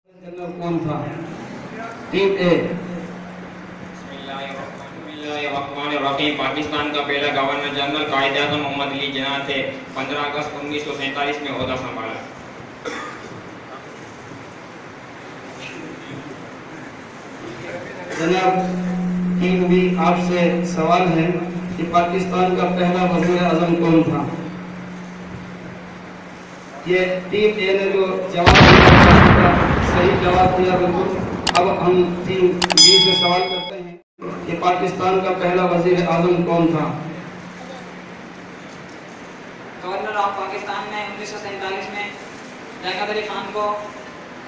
General कौन था? Team ए। बिस्मिल्लाहिर्रहमानिर्रहीम। पाकिस्तान का पहला गवर्नर जनरल कायद-ए-आज़म मोहम्मद अली जिन्ना थे। 15 अगस्त 1947 में ओहदा संभाला। जनाब टीम बी, आपसे सवाल है कि पाकिस्तान का पहला वज़ीर आज़म कौन था? ये टीम ए ने जो जवाब दिया सही जवाब दिया बिल्कुल। अब हम टीम बी से सवाल करते हैं कि पाकिस्तान का पहला वज़ीर आज़म कौन था? गवर्नर ऑफ पाकिस्तान ने 1947 में लियाकत अली खान को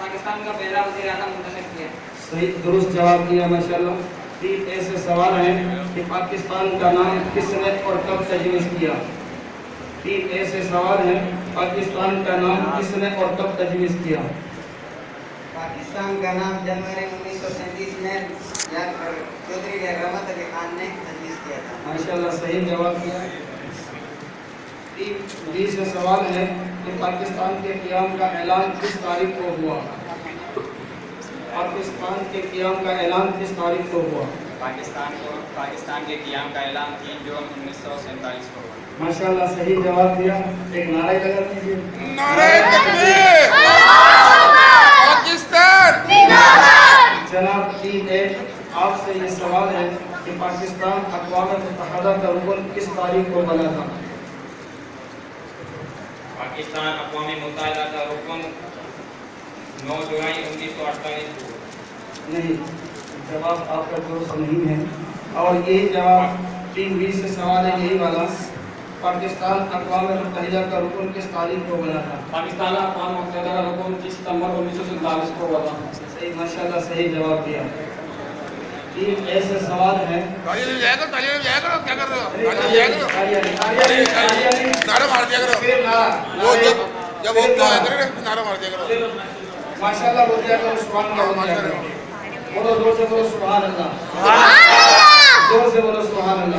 पाकिस्तान का पहला वज़ीर आज़म मुंतखब किया। सही दुरुस्त जवाब दिया माशाल्लाह। टीम ए से सवाल है कि पाकिस्तान का नाम किसने और कब तजवीज़ किया? टीम ए से सवाल है पाकिस्तान का नाम किसने और कब तजवीज़ किया? पाकिस्तान का नाम जनवरी 1937 में चौधरी रहमत अली खान ने तजवीज़ किया था। माशाल्लाह सही जवाब दिया। टीम बी से सवाल है कि पाकिस्तान के क़याम का ऐलान किस तारीख को हुआ? पाकिस्तान के क़याम का ऐलान किस तारीख को हुआ? पाकिस्तान के क़याम का ऐलान 3 जून 1947 को हुआ। माशाल्लाह सही जवाब दिया। एक नारे लगा दीजिए। नारे तकबीर, पाकिस्तान जिंदाबाद। जनाब टीम ए, आपसे ये सवाल है कि पाकिस्तान अक़वाम मुत्तहिदा का रुकन किस तारीख को बना था? पाकिस्तान अक़वाम मुत्तहिदा का रुकन 9 जुलाई 1948 को। नहीं, जवाब आपका दुरुस्त नहीं है। और यही जवाब टीम बी से सवाल है, यही वाला। पाकिस्तान अक़वाम मुत्तहिदा का रुकन किस तारीख को बना था? पाकिस्तान अक़वाम मुत्तहिदा का रुकन 30 सितंबर 1947 को हुआ था। सही, माशाल्लाह सही जवाब दिया। टीम ए से सवाल है। तालियां क्या कर रहे हो? नारा मार दिया करो। वो जब वो क्या करे नारा मार दिया करो। माशाल्लाह बोल दिया करो, सुभान अल्लाह बोल दिया करो। बोलो, जोर से बोलो सुभान अल्लाह। जोर से बोलो सुभान अल्लाह।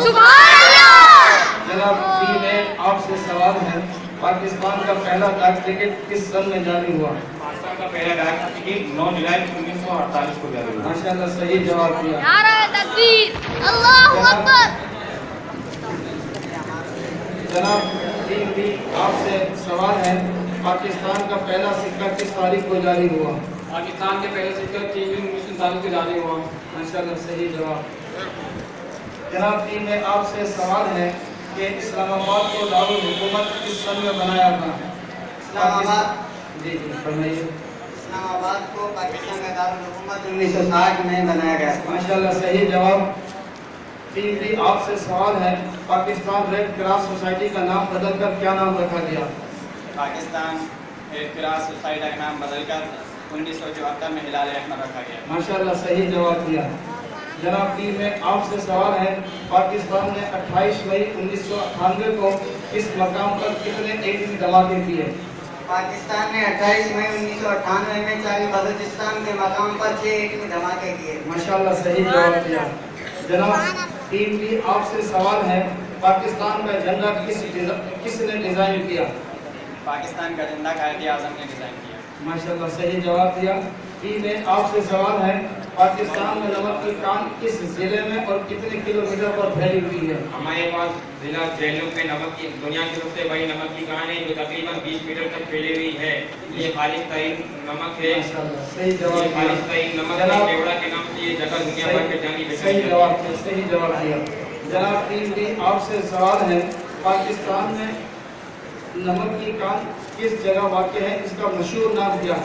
जनाब टीम ए, आपसे सवाल है पाकिस्तान का पहला डाक टिकट किस सन में जारी हुआ? पाकिस्तान का पहला डाक टिकट 9 जुलाई 1948 को जारी हुआ। माशाल्लाह सही जवाब दिया। नारा तकबीर, अल्लाहू अकबर। जनाब टीम बी, आपसे सवाल है पाकिस्तान का पहला सिक्का किस तारीख को जारी हुआ? पाकिस्तान के पहले सिक्का 3 जून 1947 को जारी हुआ। माशाल्लाह सही जवाब। जनाब टीम ए, आपसे सवाल है कि इस्लामाबाद को दारुल हुकूमत किस सन में बनाया था? इस्लामाबाद जी फरमाइए। इस्लामाबाद को पाकिस्तान का दारुल हुकूमत 1960 में बनाया गया था। माशाल्लाह सही जवाब। टीम बी, आपसे सवाल है पाकिस्तान रेड क्रॉस सोसाइटी का नाम बदलकर क्या नाम रखा गया? पाकिस्तान रेड क्रॉस सोसाइटी का नाम बदलकर 1974 में हिलाल अहमद रखा गया। माशाल्लाह सही जवाब दिया। जनाब टीम में आपसे सवाल है पाकिस्तान ने 28 मई 1998 को इस मकाम पर कितने एटमी धमाके किए? पाकिस्तान ने 28 मई 1998 में चाली बलूचिस्तान के मकाम पर 6 एटमी धमाके किए। माशाल्लाह सही जवाब दिया। जनाब टीम बी, आपसे सवाल है पाकिस्तान का झंडा किसने डिजाइन किया? पाकिस्तान का झंडा कायद-ए-आज़म ने डिजाइन किया। माशाल्लाह सही जवाब दिया। टीम में आपसे सवाल है पाकिस्तान में नमक की कान किस जिले में और कितने किलोमीटर पर फैली हुई है? हमारे पास जिला झेलम में नमक की दुनिया की सबसे बड़ी नमक की कान है जो तकरीबन 20 मीटर तक फैली हुई है। ये खालिश तरीन नमक है। माशाल्लाह सही जवाब ये दिया। खालिश तरीन नमक है। केवड़ा के नाम से ये जगह दुनिया भर में जानी सही पहचानी जवाब दिया, सही जवाब दिया। जनाब टीम बी, आपसे सवाल है पाकिस्तान में नमक की कान किस जगह वाक़ है, इसका मशहूर नाम क्या है?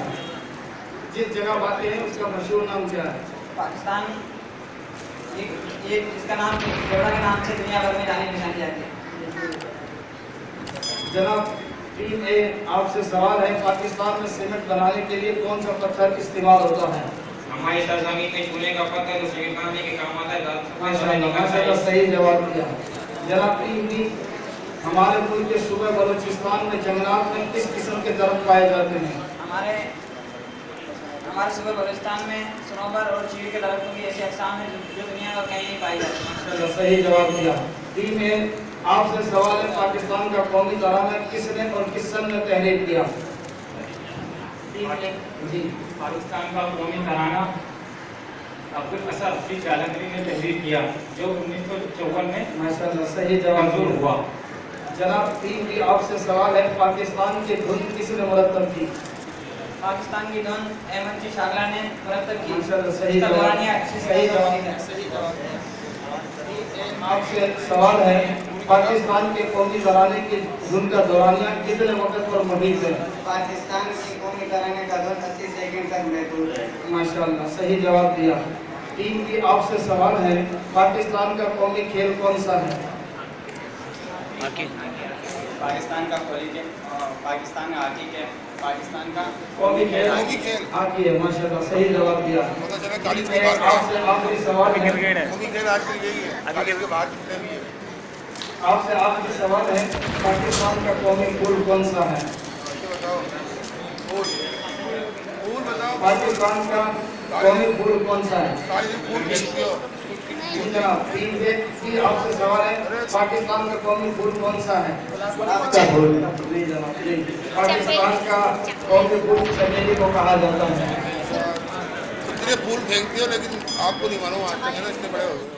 जिस जगह वाक़ है उसका मशहूर नाम क्या है? पाकिस्तान ये इसका नाम केवड़ा के नाम से दुनिया भर में जानी पहचानी जाती है। जनाब टीम ए, आपसे सवाल है पाकिस्तान में सीमेंट बनाने के लिए कौन सा पत्थर इस्तेमाल होता है? हमारी सरजमीन में चूने का पत्थर जो सीमेंट बनाने के काम आता है। माशाल्लाह सही जवाब दिया। जनाब टीम बी, हमारे मुल्क के सूबे बलूचिस्तान में जंगलात में किस किस्म के दरख्त पाए जाते हैं? हमारे सूबे बलूचिस्तान में सनोबर और चीड़ के दरख्तों की ऐसी अक़साम है जो दुनिया में कहीं नहीं पाई जाती। माशाल्लाह सही जवाब दिया। टीम ए, आपसे सवाल है पाकिस्तान का कौमी तराना किसने और किस सन में तहरीर किया? जी पाकिस्तान का कौमी तराना अब्दुल असद अफी जालंधरी ने तहरीर किया जो 1954 में माशाल्लाह सही जवाब मंजूर हुआ। जनाब टीम की आपसे सवाल है, पाकिस्तान की धुन किसने मुरत्तब की? पाकिस्तान की धुन अहमद जी शागला ने मुरत्तब की। माशाल्लाह सही इसका जवाब दौरानिया अच्छे से सही जवाब सही जवाब आपसे सवाल है, पाकिस्तान के कौमी तराने की धुन का दौरानिया कितने वक्त पर मुहित है? पाकिस्तान की कौमी तराने का धुन 80 सेकंड तक महदूद है। माशाल्लाह सही जवाब दिया। टीम की आपसे सवाल है, पाकिस्तान का कौमी खेल कौन सा है? पाकिस्तान का पाकिस्तान का हॉकी है। पाकिस्तान का कौमी खेल कौमी खेल। हॉकी है। माशाल्लाह सही जवाब दिया। पता चला 40 टीम के में बाद आपसे आखिरी सवाल है, कौमी खेल आजकल यही है, 40 के बाद जितने भी है। आपसे आखिरी सवाल है, पाकिस्तान का कौमी फूल कौन सा है? ये बताओ फूल बताओ। पाकिस्तान का कौमी फूल कौन सा है? सारी दिन फूल खेलती हो। जी जनाब, टीम की आपसे सवाल है, पाकिस्तान का कौमी फूल कौन सा है? आपका फूल। जी जनाब, जी। पाकिस्तान का कौमी फूल चमेली को कहा जाता है। इतने फूल फेंकती हो लेकिन आपको नहीं मालूम आज तक है ना, इतने बड़े हो गए।